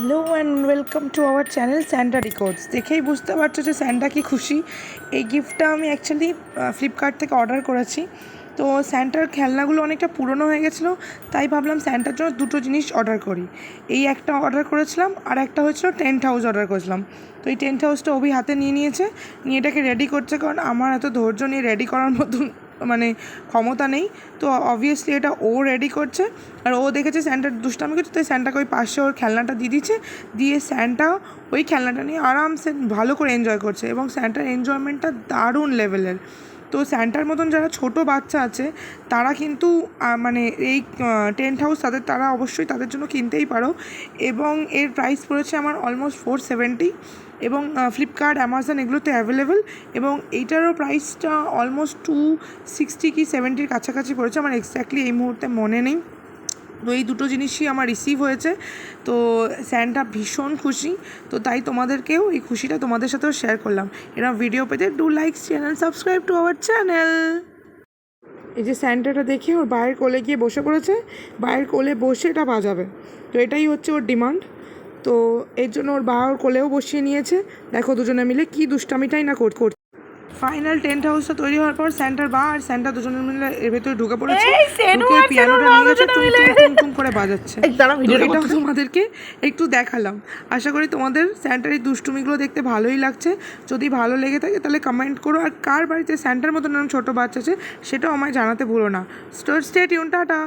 Hello and welcome to our channel Santa records. দেখেই বুঝতে পারছো যে স্যান্টা কি খুশি। এই গিফটটা আমি অ্যাকচুয়ালি ফ্লিপকার্ট থেকে অর্ডার করেছি। তো স্যান্টার খেলনাগুলো অনেকটা পুরনো হয়ে গেছিলো, তাই ভাবলাম স্যান্টার জন্য দুটো জিনিস অর্ডার করি। এই একটা অর্ডার করেছিলাম, আর একটা হচ্ছিলো টেন্ট হাউস অর্ডার করেছিলাম। তো এই টেন্ট হাউসটা অভি হাতে নিয়েছে, নিয়ে এটাকে রেডি করছে, কারণ আমার এত ধৈর্য নিয়ে রেডি করার মতন ক্ষমতা নেই। তো অবভিয়াসলি এটা ও রেডি করছে, আর ও দেখেছে স্যান্টার দুষ্টামি করছে, তাই স্যান্টাকে ওই পাশে ওর খেলনাটা দিয়ে দিচ্ছে, দিয়ে স্যান্টা ওই খেলনাটা নিয়ে আরামসে ভালো করে এনজয় করছে, এবং স্যান্টার এনজয়মেন্টটা দারুণ লেভেলের। তো স্যান্টার মতন যারা ছোট বাচ্চা আছে তারা কিন্তু এই টেন্ট হাউস তারা অবশ্যই তাদের জন্য কিনতেই পারো। এবং এর প্রাইস পড়েছে আমার অলমোস্ট 470, এবং ফ্লিপকার্ট, অ্যামাজন এগুলোতে অ্যাভেলেবেল। এবং এইটারও প্রাইসটা অলমোস্ট 260 কি 70-র কাছাকাছি পড়েছে, আমার এক্স্যাক্টলি এই মুহূর্তে মনে নেই। তো এই দুটো জিনিসই আমার রিসিভ হয়েছে। তো স্যান্টা ভীষণ খুশি, তো তাই তোমাদেরকেও এই খুশিটা তোমাদের সাথেও শেয়ার করলাম। এরকম ভিডিও পেতে do like channel, subscribe to our channel. এই যে স্যান্টাটা দেখে ওর বায়ের কোলে গিয়ে বসে পড়েছে, বায়ের কোলে বসে এটা বাজাবে। তো এটাই হচ্ছে ওর ডিমান্ড। তো এর জন্য ওর বা ওর কোলেও বসিয়ে নিয়েছে। দেখো দুজনে মিলে কি দুষ্টামিটাই না করছে। ফাইনাল টেন্ট হাউসটা তৈরি হওয়ার পর স্যান্টার বা আর স্যান্টা দুজনে মিলে এর ভেতরে ঢুকে পড়েছে, ঢুকে পিয়ানোটা নিয়ে গেছে, টুম করে বাজাচ্ছে। এটা তোমাদেরকে একটু দেখালাম। আশা করি তোমাদের স্যান্টার এই দুষ্টুমিগুলো দেখতে ভালোই লাগছে। যদি ভালো লেগে থাকে তাহলে কমেন্ট করো, আর কার বাড়িতে স্যান্টার মতন ছোটো বাচ্চা আছে সেটাও আমায় জানাতে ভুলো না। Stay tune, tata.